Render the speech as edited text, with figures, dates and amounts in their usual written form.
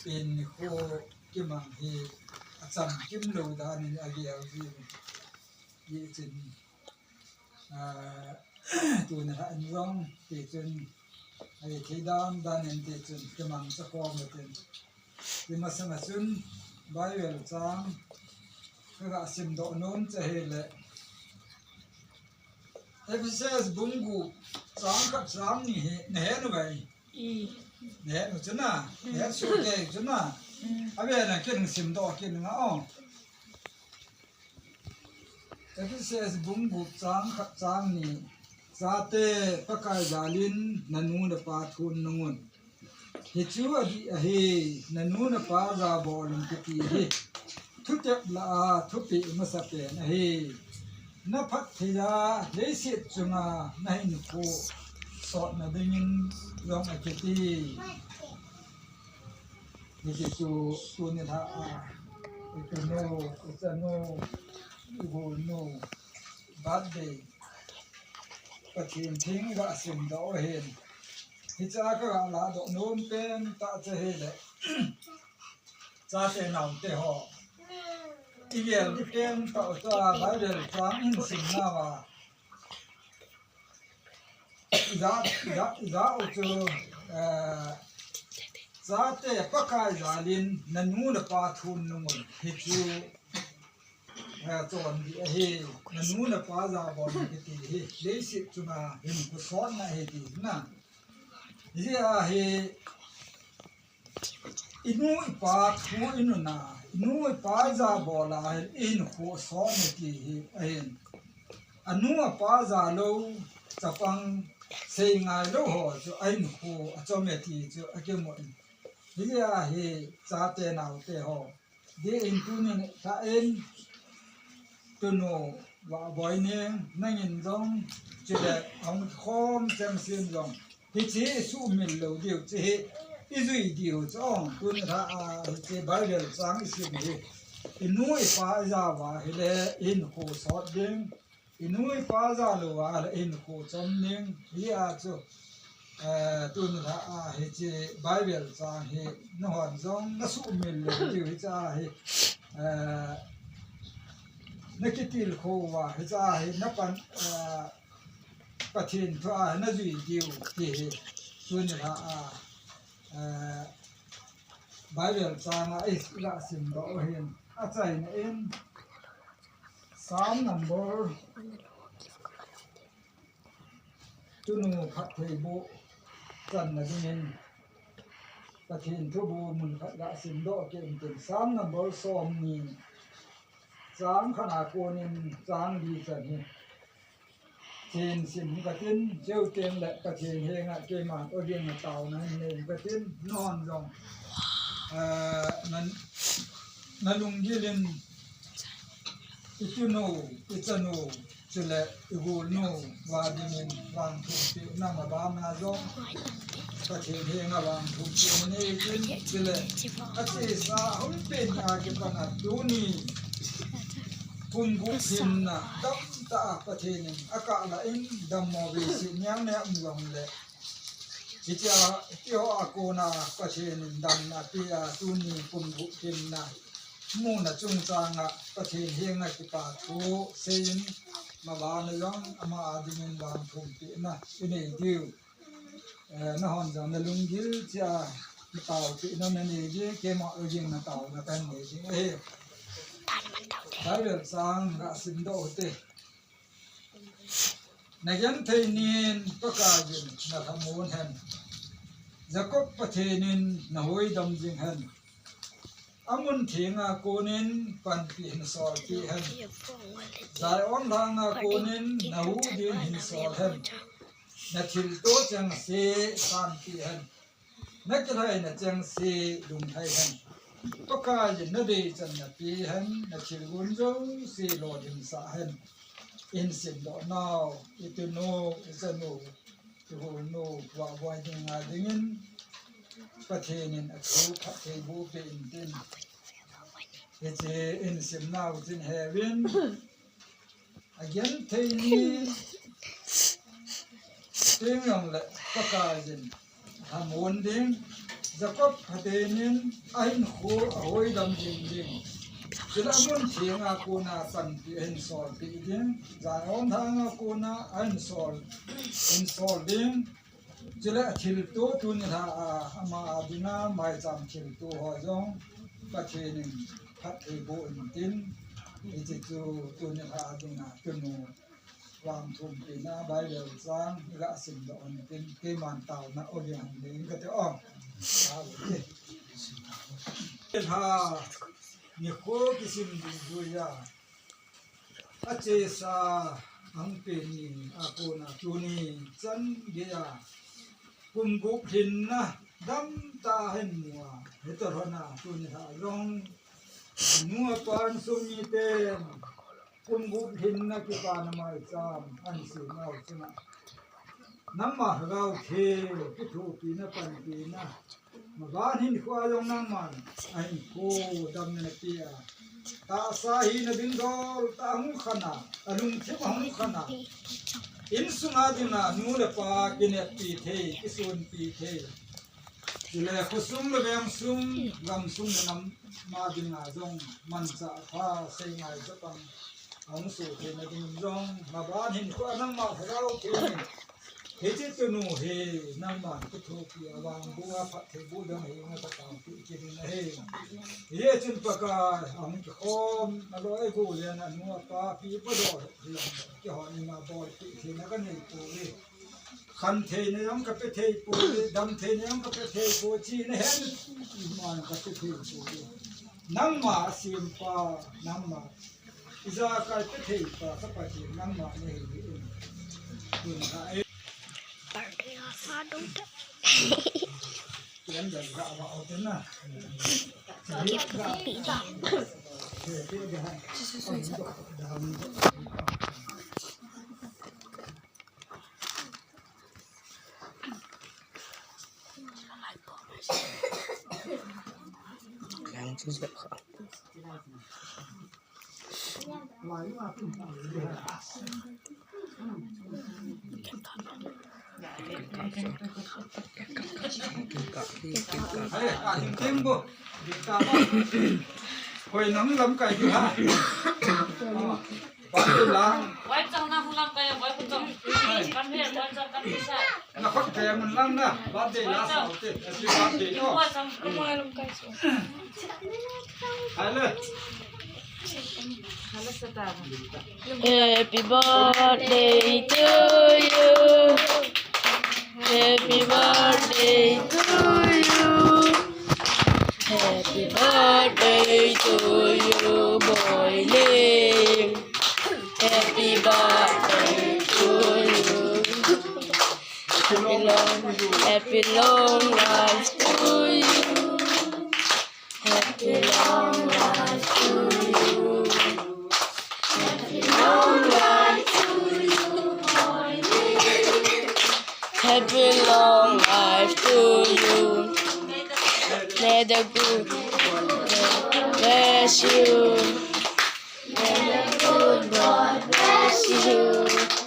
เป็นโคกิมังเฮสัมกิมโลดานิอาเกียวที่ยี่จินตัวนะอันร้องเตจนไอ้ที่ดามดานินเตจนกิมังสะกอมเป็นที่มาสมัครจนใบเวลจังก็กสิมโดนนจะเฮเลเอฟเซสบุงกูจังกับจังนี่เห็นไหมเนี่ยจุน่ะเนี่ยสุดเลยจุน่ะอาเวน่ะกินสิมโดกินงาอ๋อเอฟเซสบุงกูจังกับจังนี่ซาเต้ปะกายดาลินนันนูนปาทุนนงุนฮิจูอดีเฮนันนูนปาซาบอลินกิตีเฮทุเจ็บละทุปีมาสเปนเฮนับพัทยาเลสิจุงาในนุโคสอดนาดิงินลองอกิตีนี่คือตัวเนี่ยท่าอุตโนอุตโนอุโหโนบัดเดปะทินทิ้งว่าสิมดอเห็นฮิจาก็ลาดโนมเป็นตาจะเฮเลซาเตนาวเตหออีเดียที่เป็นต่อจากใบเดลจางอินสิงนาว่าจะอุจจะเตะปะกายจาลินนันนูนปาทุนนงฮิจูจวนดีเฮนันนูนปาซาบอลกิตีเฮเลสิจุมาเห็นกุศลนะเฮดีนะนี่เฮอินูปาทูอินุนานูปาซาบอลาอินโคสอนที่เอ็นอนูปาซาโลจะฟังเสียงไงโลหะจะอินโคจอมที่จะอเกมอนนี่เฮซาเตนาวเตหอเดอินตุนถ้าเอ็นตุโนว่าบ่อยเนี่ยนั่งยินจงจะได้เอาคอมจำเสียงจงที่เจสู้มิลโลเดียวจะอีจุยเดียวจ้องคุณถ้าเจ็บใบเดียวสังสิบเฮอินุยป้าจาวาเฮเลอินโคสอดดึงอินุยป้าจาโลวาอินโคจอมนึงเฮียจูตุนถ้าเฮเจ็บใบเดียวสังเฮนหันจงนัสุมิลเดียวจ้าเฮนักติลโควาเฮจ้าเฮนับปันปะทินทั่วนัจุยเดียวที่เฮตุนถ้าใบเดียวจางไอ้ละสิมดอกเห็นอาจารย์เอ็น3 number จุนูพัดเทบุจันนะดิเงินปะทินทุบูมุนละสิมดอกเก่งเป็น3 number สอมนี่จางขนาดโกนินจางดีจันนี่เจนสิมกระตินเจ้าเต็มและกระเทียงเฮงะเกมาโอเดียงเต่านั้นเองกระตินนอนลงนั้นลุงยิลินอิจุโนอิจโนจุเลอิกูโนวาดิมินวางทุกปีนามาบานาจงกระเทียงเฮงะวางทุกปีนี้กินจุเลอาเจสาหุ่นเป็นอาเก็บกันดูนี่กุมบุกินนะดับตาประเทศนึงอากาศละอินดัมโมวิสิญญาณเนี่ยมวงเลยที่จะเที่ยวอากูนาประเทศนึงดัมนาที่ตุนีกุมบุกินนะมูนะจุงจางะประเทศเฮงะที่ปาทูเซนมาบานยังอามาอาดิมินบางทุมปีนะอินี่ดิวนะฮอนจังนะลุงกิลจะเต่าปีนั่นนี่ดิเกมาเอจิงนะเต่านะกันนี่จิเอใบเดือดสังกสินโดเตในยันเทนินประกาศนะทำมูลเห็นจะกบประเทนินนะหวยดำจิงเห็นอามุนเถียงอาโกนินปันปีหินสอดปีเห็นใจอ่อนทางอาโกนินนะหูดินหินสอดเห็นนะทิลโตจังเสสานปีเห็นนักไทยนะจังเสดุงไทยเห็นประกาศนะดีจันนะปีเห็นนะทิลกุนจงเสโลดินสาเห็นอินสินดอนาวอิตุโนอิสโนอิโหโนว่าไว้ยังไงดิงินประเทศนี้เขาพัฒนาบุพเพอินดินเอเจอินสิมนาวจินเฮวินอายันเทนีเตียงยองละประกาศทำวันดิ้ง Jacob hatenin ahin khu ahoi dam jing jing sila mun thiang aku na pan pi en sol pi ding zaon thang aku na an sol en sol ding sila thil tu tun ha ama adina mai jam thil tu ho jong ka thenin phat thei bo in tin ji tu tun ha adina tunu wang thum pi na bai le sang ga sim do on tin ke man taw na o yang ding ka te ong ha ni ko kisim duya ache sa ang pe ni ako na tuni chan dia kumgu phin na dam ta hen wa hetor hona tuni ha long nuwa pan sumi te kumgu phin na ki pa na mai cham an si nau chuna namma gau the ki thu pi na pan pi na magan hin khwa yong nang man ai ko dam na pia ta sa hi na bin dol ta hu khana alung the hu khana in sunga dina nu le pa kine pi the isun pi the dile khusum le bang sum gam sum nam ma dina jong man sa pha sei ngai sa pang ong su the na din jong magan hin khwa nang ma gau the Heje tunu he namma kutopi awang buwa phathe buda he ngata ka pi kiri na he ye chin paka ang khom aloi go le na nu pa pi podo ki ho ni ma bol pi thi na ka nei pu le khan the ne yam ka pe the pu le dam the ne yam ka pe the pu chi ne hen man ka pe the pu le namma sim pa namma iza ka pe the pa sa pa chi namma ne he ha Hãy subscribe cho kênh Ghiền Mì Gõ để không bỏ Hồi nóng lắm cày thì ha. Quán từ lăng. Quán trong năm lăng cày quán từ trong. Căn hiện quán trong căn hiện sai. Nó khóc kè mình lăng nè. Quán để lá sầu tê. Quán để đó. Quán trong cái mồi lăng cày xuống. Hai lên. Happy birthday to you. Happy birthday to you. Happy birthday to you, boy Lim. Happy birthday to you. Happy long life to you. Happy long life to you. Happy long life to you, boy Lim. Happy long life to you. May the good bless you. May the good God bless you.